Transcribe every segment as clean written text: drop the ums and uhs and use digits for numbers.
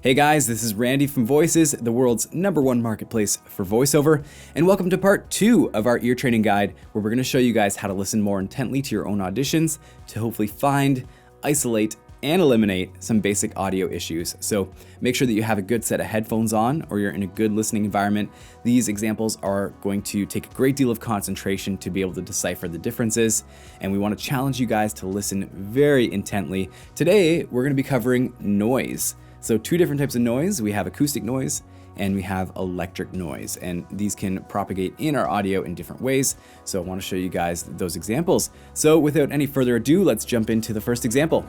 Hey guys, this is Randy from Voices, the world's #1 marketplace for voiceover, and welcome to part 2 of our ear training guide, where we're going to show you guys how to listen more intently to your own auditions to hopefully find, isolate, and eliminate some basic audio issues. So make sure that you have a good set of headphones on or you're in a good listening environment. These examples are going to take a great deal of concentration to be able to decipher the differences, and we want to challenge you guys to listen very intently. Today, we're going to be covering noise. So 2 different types of noise. We have acoustic noise and we have electric noise, and these can propagate in our audio in different ways. So I want to show you guys those examples. So without any further ado, let's jump into the first example.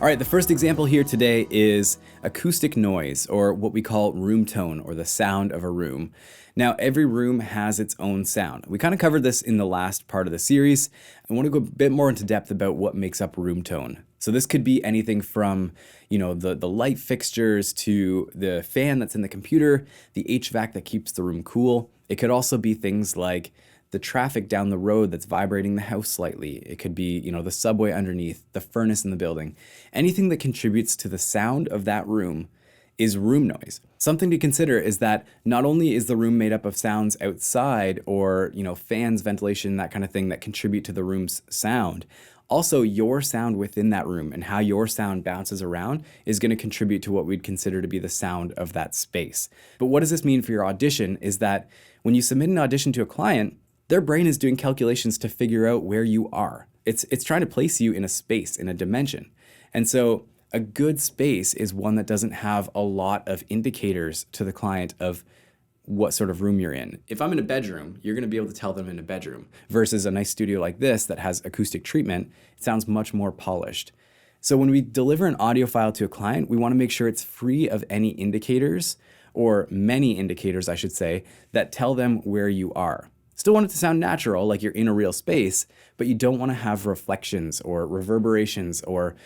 All right, the first example here today is acoustic noise, or what we call room tone, or the sound of a room. Now, every room has its own sound. We kind of covered this in the last part of the series. I want to go a bit more into depth about what makes up room tone. So this could be anything from, the light fixtures to the fan that's in the computer, the HVAC that keeps the room cool. It could also be things like the traffic down the road that's vibrating the house slightly. It could be, the subway underneath, the furnace in the building. Anything that contributes to the sound of that room is room noise. Something to consider is that not only is the room made up of sounds outside or, fans, ventilation, that kind of thing that contribute to the room's sound, also your sound within that room and how your sound bounces around is going to contribute to what we'd consider to be the sound of that space. But what does this mean for your audition is that when you submit an audition to a client, their brain is doing calculations to figure out where you are. It's trying to place you in a space, in a dimension. And so a good space is one that doesn't have a lot of indicators to the client of what sort of room you're in. If I'm in a bedroom, you're going to be able to tell them in a bedroom, versus a nice studio like this that has acoustic treatment. It sounds much more polished. So when we deliver an audio file to a client, we want to make sure it's free of any indicators, or many indicators, I should say, that tell them where you are. Still want it to sound natural, like you're in a real space, but you don't want to have reflections or reverberations or,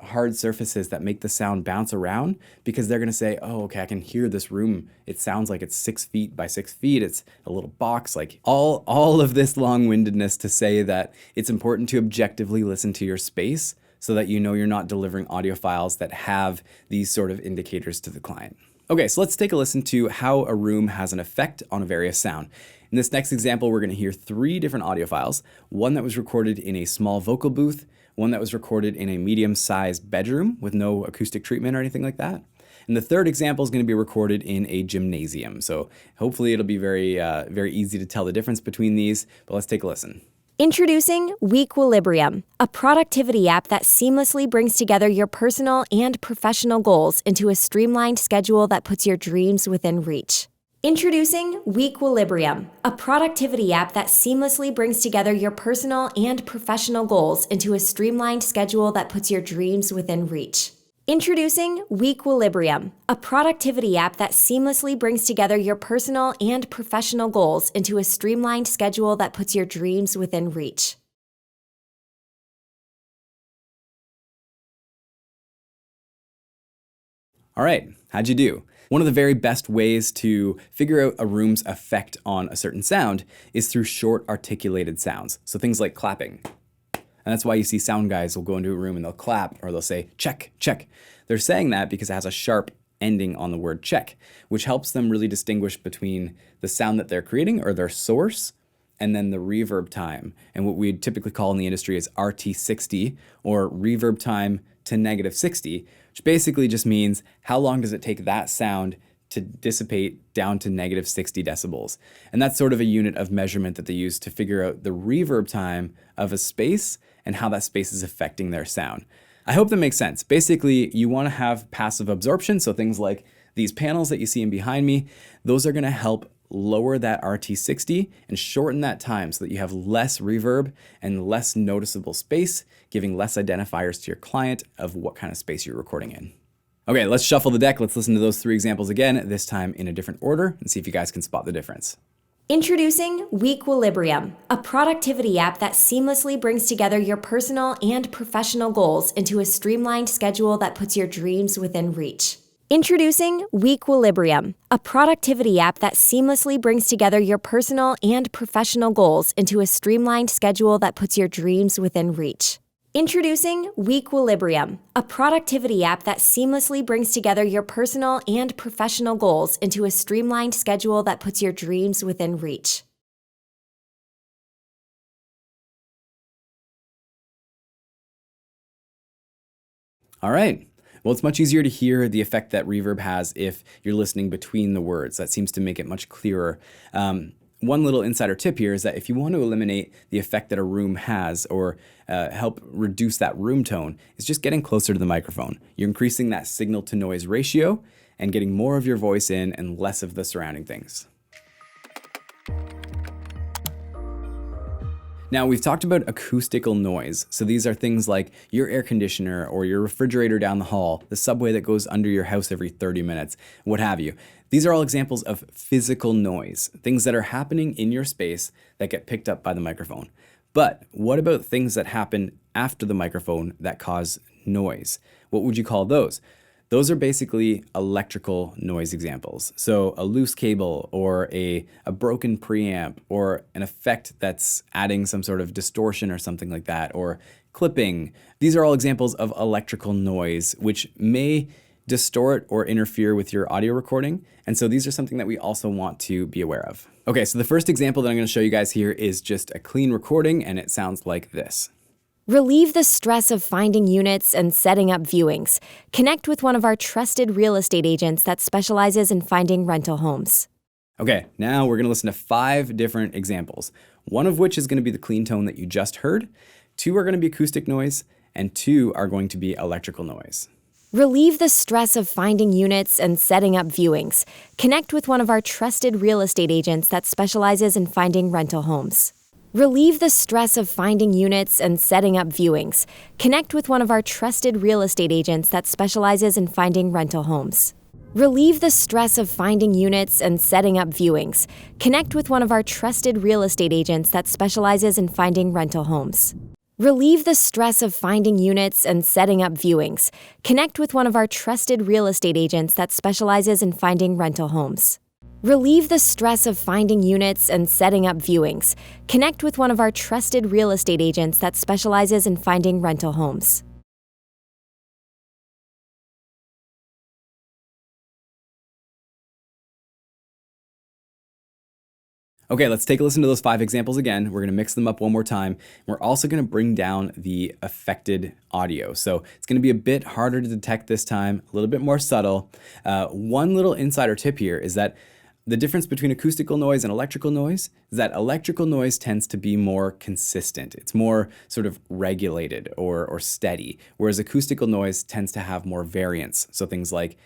hard surfaces that make the sound bounce around, because they're going to say, oh, okay, I can hear this room. It sounds like it's 6 feet by 6 feet. It's a little box, like all of this long-windedness to say that it's important to objectively listen to your space so that you're not delivering audio files that have these sort of indicators to the client. Okay, so let's take a listen to how a room has an effect on a various sound. In this next example, we're going to hear 3 different audio files. One that was recorded in a small vocal booth, one that was recorded in a medium-sized bedroom with no acoustic treatment or anything like that. And the third example is going to be recorded in a gymnasium. So hopefully it'll be very, very easy to tell the difference between these, but let's take a listen. Introducing Weequilibrium, a productivity app that seamlessly brings together your personal and professional goals into a streamlined schedule that puts your dreams within reach. Introducing Weequilibrium, a productivity app that seamlessly brings together your personal and professional goals into a streamlined schedule that puts your dreams within reach. Introducing Weequilibrium, a productivity app that seamlessly brings together your personal and professional goals into a streamlined schedule that puts your dreams within reach. All right, how'd you do? One of the very best ways to figure out a room's effect on a certain sound is through short articulated sounds. So things like clapping. And that's why you see sound guys will go into a room and they'll clap, or they'll say, check, check. They're saying that because it has a sharp ending on the word check, which helps them really distinguish between the sound that they're creating, or their source, and then the reverb time. And what we typically call in the industry is RT60, or reverb time to -60, which basically just means how long does it take that sound to dissipate down to -60 decibels. And that's sort of a unit of measurement that they use to figure out the reverb time of a space and how that space is affecting their sound. I hope that makes sense. Basically, you want to have passive absorption, so things like these panels that you see in behind me, those are going to help lower that RT60 and shorten that time so that you have less reverb and less noticeable space, giving less identifiers to your client of what kind of space you're recording in. Okay, let's shuffle the deck. Let's listen to those 3 examples again, this time in a different order, and see if you guys can spot the difference. Introducing Weequilibrium, a productivity app that seamlessly brings together your personal and professional goals into a streamlined schedule that puts your dreams within reach. Introducing Weequilibrium, a productivity app that seamlessly brings together your personal and professional goals into a streamlined schedule that puts your dreams within reach. Introducing Weequilibrium, a productivity app that seamlessly brings together your personal and professional goals into a streamlined schedule that puts your dreams within reach. All right. Well, it's much easier to hear the effect that reverb has if you're listening between the words. That seems to make it much clearer. One little insider tip here is that if you want to eliminate the effect that a room has or help reduce that room tone, is just getting closer to the microphone. You're increasing that signal to noise ratio and getting more of your voice in and less of the surrounding things. Now, we've talked about acoustical noise. So these are things like your air conditioner or your refrigerator down the hall, the subway that goes under your house every 30 minutes, what have you. These are all examples of physical noise, things that are happening in your space that get picked up by the microphone. But what about things that happen after the microphone that cause noise? What would you call those? Those are basically electrical noise examples. So a loose cable or a broken preamp or an effect that's adding some sort of distortion or something like that, or clipping. These are all examples of electrical noise, which may distort or interfere with your audio recording. And so these are something that we also want to be aware of. Okay, so the first example that I'm going to show you guys here is just a clean recording, and it sounds like this. Relieve the stress of finding units and setting up viewings. Connect with one of our trusted real estate agents that specializes in finding rental homes. Okay, now we're going to listen to 5 different examples, one of which is going to be the clean tone that you just heard, 2 are going to be acoustic noise, and 2 are going to be electrical noise. Relieve the stress of finding units and setting up viewings. Connect with one of our trusted real estate agents that specializes in finding rental homes. Relieve the stress of finding units and setting up viewings. Connect with one of our trusted real estate agents that specializes in finding rental homes. Relieve the stress of finding units and setting up viewings. Connect with one of our trusted real estate agents that specializes in finding rental homes. Relieve the stress of finding units and setting up viewings. Connect with one of our trusted real estate agents that specializes in finding rental homes. Relieve the stress of finding units and setting up viewings. Connect with one of our trusted real estate agents that specializes in finding rental homes. Okay, let's take a listen to those 5 examples again. We're going to mix them up one more time. We're also going to bring down the affected audio. So it's going to be a bit harder to detect this time, a little bit more subtle. One little insider tip here is that the difference between acoustical noise and electrical noise is that electrical noise tends to be more consistent. It's more sort of regulated or steady, whereas acoustical noise tends to have more variance. So things like,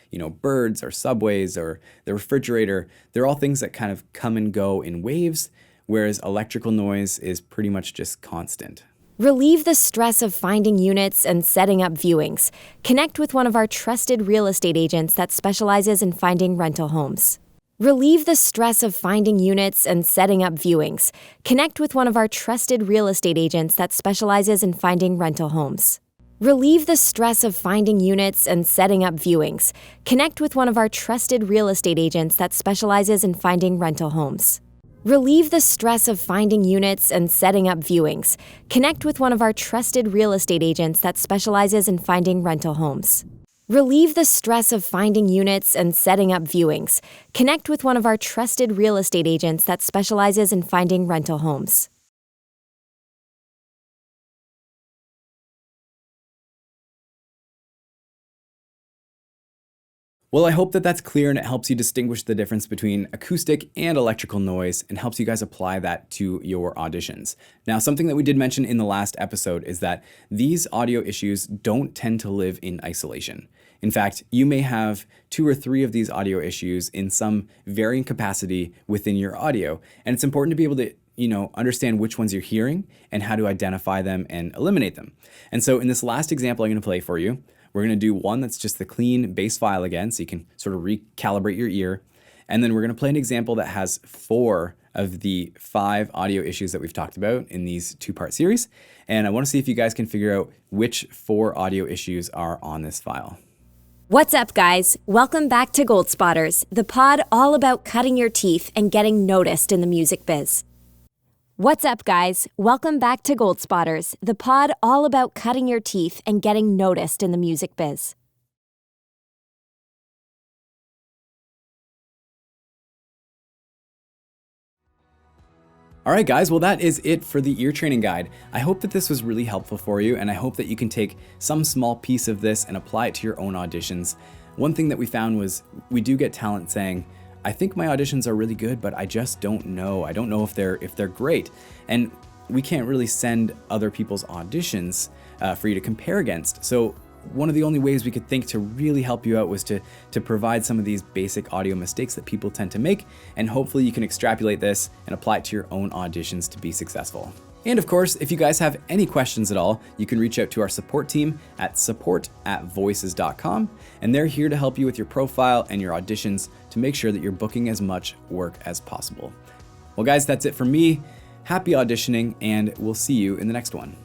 birds or subways or the refrigerator, they're all things that kind of come and go in waves, whereas electrical noise is pretty much just constant. Relieve the stress of finding units and setting up viewings. Connect with one of our trusted real estate agents that specializes in finding rental homes. Relieve the stress of finding units and setting up viewings. Connect with one of our trusted real estate agents that specializes in finding rental homes. Relieve the stress of finding units and setting up viewings. Connect with one of our trusted real estate agents that specializes in finding rental homes. Relieve the stress of finding units and setting up viewings. Connect with one of our trusted real estate agents that specializes in finding rental homes. Relieve the stress of finding units and setting up viewings. Connect with one of our trusted real estate agents that specializes in finding rental homes. Well, I hope that that's clear and it helps you distinguish the difference between acoustic and electrical noise and helps you guys apply that to your auditions. Now, something that we did mention in the last episode is that these audio issues don't tend to live in isolation. In fact, you may have 2 or 3 of these audio issues in some varying capacity within your audio, and it's important to be able to understand which ones you're hearing and how to identify them and eliminate them. And so in this last example I'm going to play for you, we're going to do one that's just the clean bass file again, so you can sort of recalibrate your ear. And then we're going to play an example that has 4 of the 5 audio issues that we've talked about in these 2-part series. And I want to see if you guys can figure out which 4 audio issues are on this file. What's up, guys? Welcome back to Gold Spotters, the pod all about cutting your teeth and getting noticed in the music biz. What's up, guys? Welcome back to Gold Spotters, the pod all about cutting your teeth and getting noticed in the music biz. All right, guys, well, that is it for the ear training guide. I hope that this was really helpful for you, and I hope that you can take some small piece of this and apply it to your own auditions. One thing that we found was we do get talent saying, I think my auditions are really good, but I just don't know. I don't know if they're great. And we can't really send other people's auditions for you to compare against. So one of the only ways we could think to really help you out was to provide some of these basic audio mistakes that people tend to make, and hopefully you can extrapolate this and apply it to your own auditions to be successful. And of course, if you guys have any questions at all, you can reach out to our support team at support@voices.com, and they're here to help you with your profile and your auditions to make sure that you're booking as much work as possible. Well, guys, that's it from me. Happy auditioning, and we'll see you in the next one.